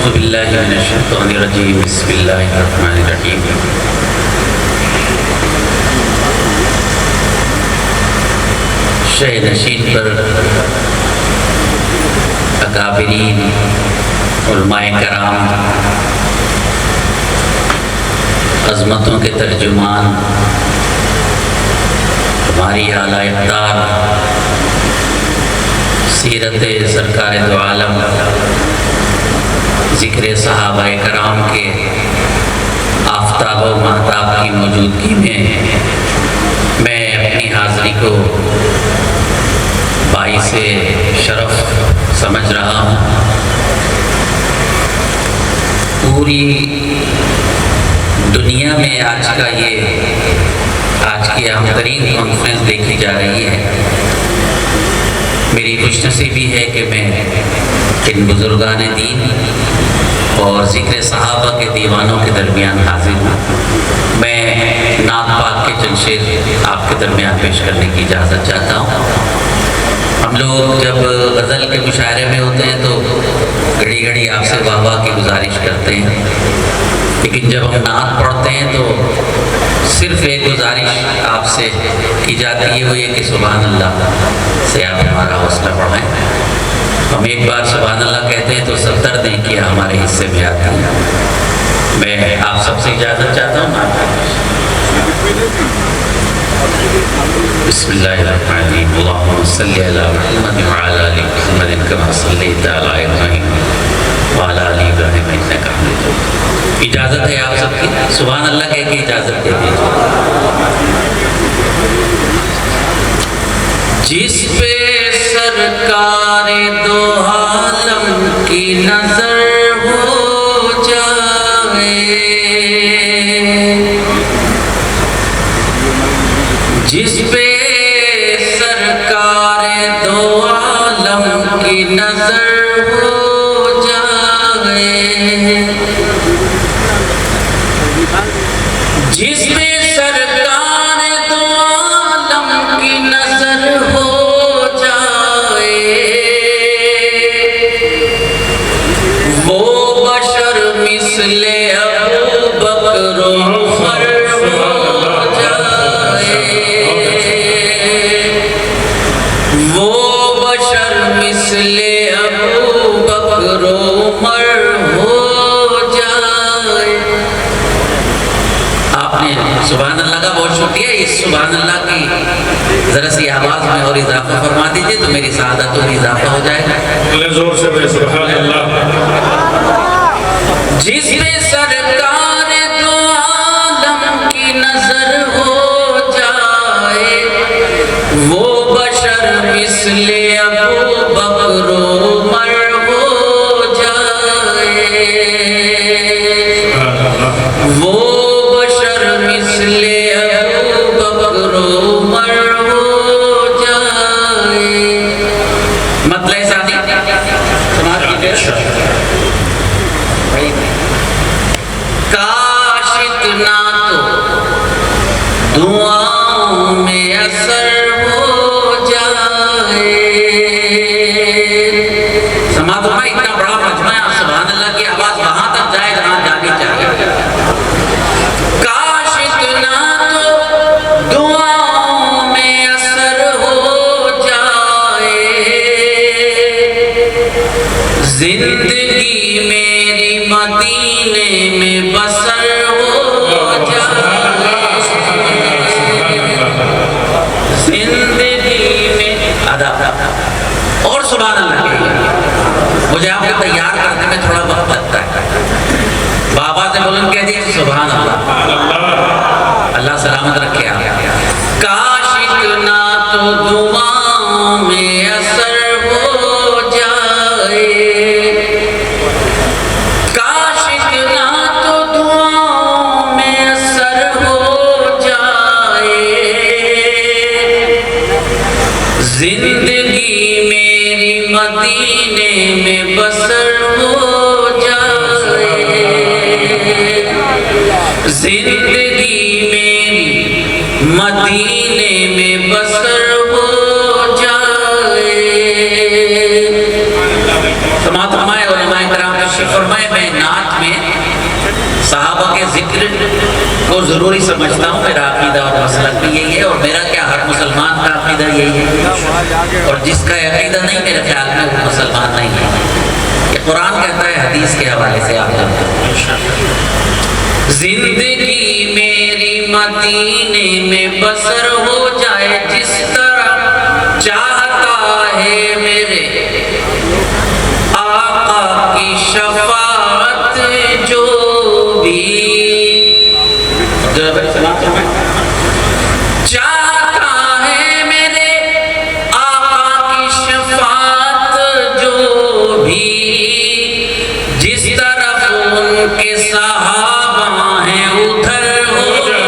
اعوذ باللہ من الشیطان الرجیم بسم اللہ الرحمن الرحیم شہ نشین پر اکابرین علماء کرام عظمتوں کے ترجمان ہماری اعلیٰ اقدار سیرت سرکار دو عالم ذکر صحابہ کرام کے آفتاب و مہتاب کی موجودگی میں اپنی حاضری کو باعث شرف سمجھ رہا ہوں۔ پوری دنیا میں آج کی اہم ترین کانفرنس دیکھی جا رہی ہے۔ میری خوش نصیبی ہے کہ میں ان بزرگان دین اور ذکر صحابہ کے دیوانوں کے درمیان حاضر ہوں۔ میں نعت پاک کے چند شعر آپ کے درمیان پیش کرنے کی اجازت چاہتا ہوں۔ ہم لوگ جب غزل کے مشاعرے میں ہوتے ہیں تو گھڑی گھڑی آپ سے واہ واہ کی گزارش کرتے ہیں، لیکن جب ہم نعت پڑھتے ہیں تو صرف ایک گزارش آپ سے کی جاتی ہے، وہ یہ کہ سبحان اللہ سے آپ ہمارا حوصلہ بڑھائیں۔ ہم ایک بار سبحان اللہ کہتے ہیں تو 70 نیکیاں ہمارے حصے میں آتی ہیں۔ میں آپ سب سے اجازت چاہتا ہوں بسم اللہ الرحمن الرحیم اللہم صلی علی محمد وعلی آل محمد کما صلیت علی ابراہیم وعلی آل ابراہیم انک حمید مجید۔ اجازت ہے آپ سب کی، سبحان اللہ کہہ کے اجازت دے دیجیے۔ جس پہ سرکار دو عالم کی نظر ہو جائے، جس پہ سرکار دو عالم کی نظر ہو جائے، جس پہ سرکار دو عالم کی نظر ہو جائے، وہ بشر مثل ابو بکر و عمر ہو جائے، وہ بشر مثل ابو بکر و عمر ہو جائے۔ آپ نے سبحان اللہ کا بہت شکریہ۔ اس سبحان اللہ کی ذرا سی آواز میں اور اضافہ فرما دیجئے تو میری سعادتوں میں اضافہ ہو جائے گا۔ زور سے بے سبحان اللہ۔ جس پہ سرکار دو عالم کی نظر ہو جائے، وہ بشر مثل ابو بکر و عمر ہو جائے، وہ بشر مثل ابو بکر و عمر ہو جائے۔ مطلع ثانی سماعت کیجئے۔ کاش اتنا تو دعاؤں میں اثر ہو جائے۔ سماعت فرمائے، اتنا بڑا مجمع ہے، سبحان اللہ کی آواز وہاں تک جائے جہاں جانی چاہیے۔ کاش اتنا تو دعاؤں میں اثر ہو جائے، زندگی میری مدینے میں بسر ہو جائے، زندگی میں اور سبحان اللہ کہیے۔ مجھے آپ کو تیار کرنے میں تھوڑا وقت لگتا ہے، بابا سے بلند کہہ دیجیے سبحان اللہ، اللہ سلامت رکھے آپ۔ کاش اتنا تو دعاؤں میں اثر ہو جائے، کاش اتنا تو دعاؤں میں اثر ہو جائے، زندگی میری مدینے میں بسر ہو جائے، زندگی میری مدینے میں بسر ہو جائے۔ سماعت فرمائے، علماء کرام تشریف فرمائے۔ میں کو ضروری سمجھتا ہوں، میرا عقیدہ اور مسلک بھی یہی ہے، اور میرا کیا ہر مسلمان کا عقیدہ یہی ہے، اور جس کا عقیدہ نہیں میرے خیال میں وہ مسلمان نہیں ہے۔ یہ قرآن کہتا ہے، حدیث کے حوالے سے آپ جانتے ہیں، زندگی میری مدینے میں بسر ہو جائے، جس طرح چاہتا ہے میرے آقا کی شفاعت جو بھی چاہتا ہے میرے آقا کی شفاعت جو بھی، جس طرف ان کے صحابہ ہیں ادھر ہو جائے،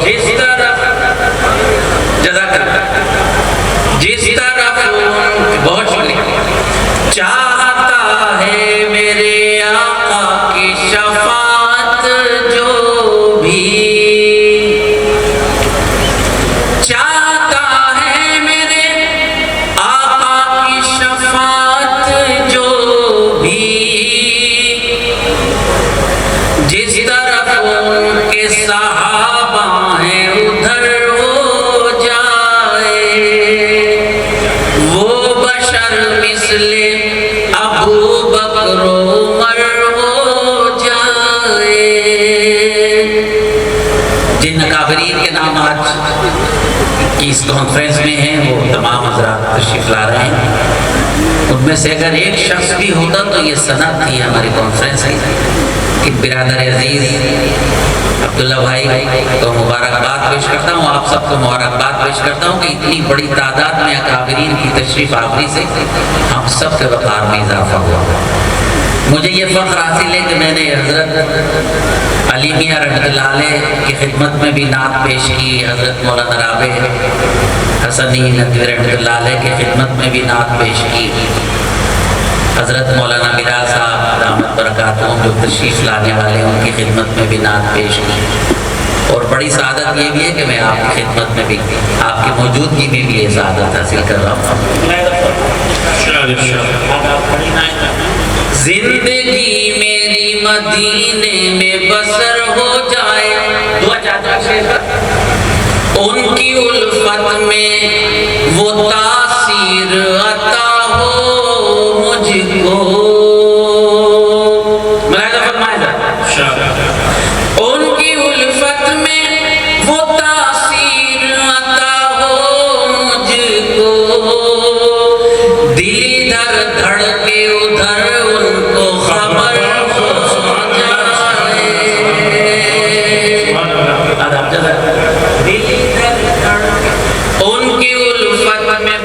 جس طرف جزاک اللہ، جس طرف بہت شکریہ، چاہتا ہے میرے آقا کی شفاعت جو بھی، چاہتا ہے میرے آقا کی شفاعت جو بھی، جس طرف ان کے صحابہ ہیں ادھر ہو جائے، وہ بشر مثل ابو بکر عمر ہو جائے۔ جن اکابرین کے نام آج کی اس کانفرنس میں ہیں وہ تمام حضرات تشریف لا رہے ہیں، ان میں سے اگر ایک شخص بھی ہوتا تو یہ سند تھی ہماری کانفرنس کی کہ برادر عزیز عبداللہ بھائی کو مبارکباد پیش کرتا ہوں، آپ سب کو مبارکباد پیش کرتا ہوں کہ اتنی بڑی تعداد میں اکابرین کی تشریف آوری سے ہم سب کے وقار میں اضافہ ہوا۔ مجھے یہ فخر حاصل ہے کہ میں نے حضرت علی میاں رحمۃ اللہ علیہ کی خدمت میں بھی نعت پیش کی، حضرت مولانا رابع حسنی ندوی رحمۃ اللہ علیہ کی خدمت میں بھی نعت پیش کی، حضرت مولانا میرا صاحب دامت برکاتہم جو تشریف لانے والے ہیں ان کی خدمت میں بھی نعت پیش کی، اور بڑی سعادت یہ بھی ہے کہ میں آپ کی خدمت میں بھی آپ کی موجودگی میں بھی یہ سعادت حاصل کر رہا ہوں۔ زندگی میری مدینے میں بسر ہو جائے، ان کی الفت میں وہ تاثیر عطا ہو مجھ کو، ان کی الفت میں وہ تاثیر عطا ہو مجھ کو، دل ادھر دھڑکے ادھر ان کو خبر ہو جائے، ان کی الفت میں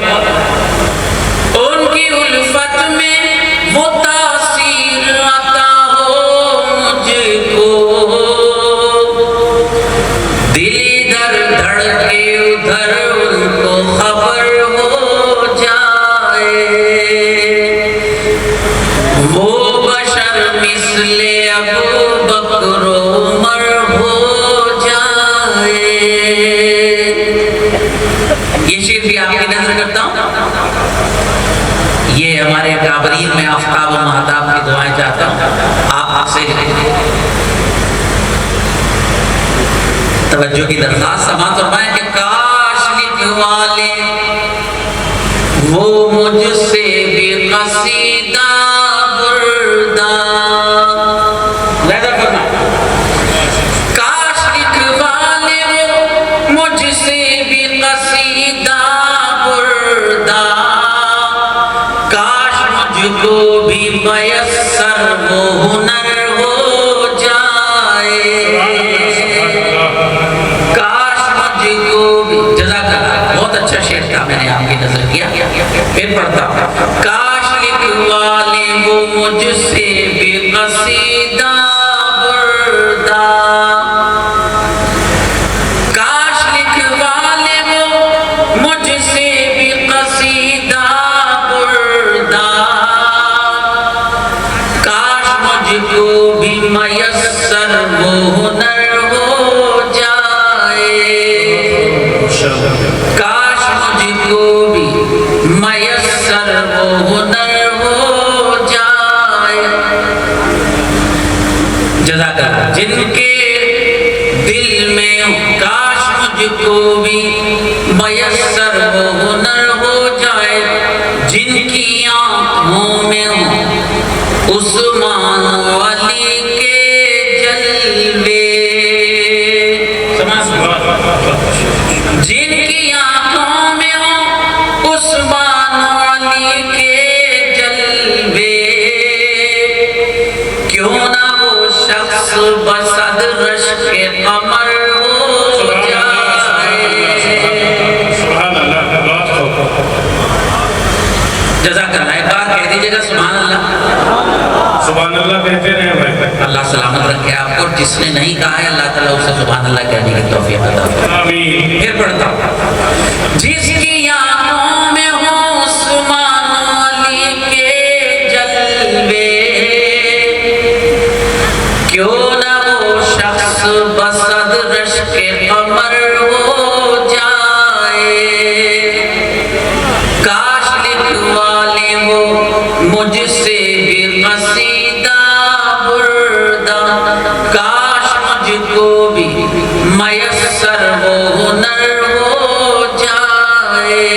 ان کی الفت میں وہ تاثیر عطا ہو مجھ کو، دل ادھر دھڑکے ادھر ان کو خبر ہو جائے، وہ بشر مثل ابو بکر عمر ہو جائے۔ یہ شعر بھی آپ کی نظر کرتا ہوں، یہ ہمارے اکابرین میں آفتاب و مہتاب کی دعائیں چاہتا ہوں، آپ سے توجہ کی درخواست سماعت فرمائیں کہ کاش لکھوالے وہ مجھ سے بھی قصیدہ بردہ، کاش لکھوالے وہ مجھ سے بھی قصیدہ بردہ، کاش مجھ کو بھی میسر وہ ہنر ہو جائے، کاش مجھ کو بھی، جزاک اللہ، بہت اچھا شعر تھا، میں نے آپ کی نظر کیا، پھر پڑھتا ہوں، کاش لکھوالے وہ مجھ سے بھی قصیدہ بردہ، کاش لکھوالے وہ مجھ سے بھی قصیدہ بردہ، کاش مجھ کو بھی میسر وہ ہنر ہو جائے، کاش مجھ کو بھی میسر وہ ہنر ہو جائے، آنکھوں میں ہوں عثمان علی کے جلوے، جن کی آنکھوں میں ہوں عثمان علی کے جلوے، کیوں نہ وہ شخص بصد رشک قمر ہو جائے۔ سبحان اللہ، بہت خوب۔ جزاک اللہ، ایک بار کہہ دیجئے گا سبحان اللہ۔ سبحان اللہ کہتے رہے بھائی۔ اللہ سلامت رکھے آپ کو، جس نے نہیں کہا ہے اللہ تعالیٰ اسے سبحان اللہ کہنے کی توفیق عطا فرمائے۔ آمین۔ پھر پڑھتا ہوں، جس کی آنکھوں میں ہوں عثمان علی کے جلوے، کیوں نہ وہ شخص بصد رشک قمر ہو جائے، کاش لکھوا لے وہ مجھ سے بھی قصیدہ بردہ، کاش مجھ کو بھی میسر وہ ہنر ہو جائے۔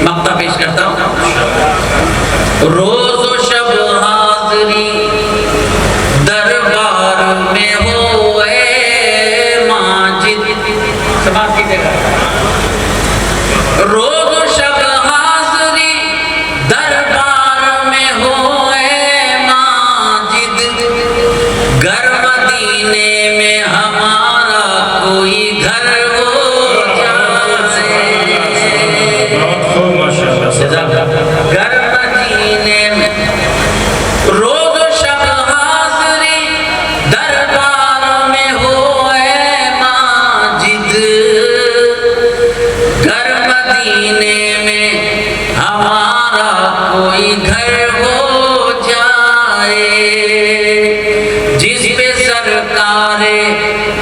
مقطع پیش کرتا ہوں، روز و شب حاضری دربار میں ہو اے ماجد، سماعت کیجئے گا، روز و شب حاضری دربار میں ہو اے ماجد، گر مدینے میں ہمارا کوئی گھر ہو جائے۔ بہت خوب، ماشاءاللہ۔ گر مدینے میں روز و شب حاضری دربار میں ہو اے ماجد، گر مدینے میں ہمارا کوئی گھر ہو جائے، جس پہ سرکار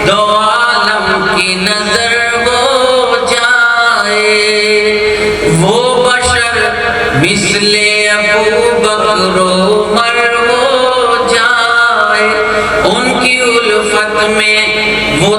دو عالم کی نظر ہو جائے، وہ بشر مثل ابو بکر و عمر ہو جائے، ان کی الفت میں وہ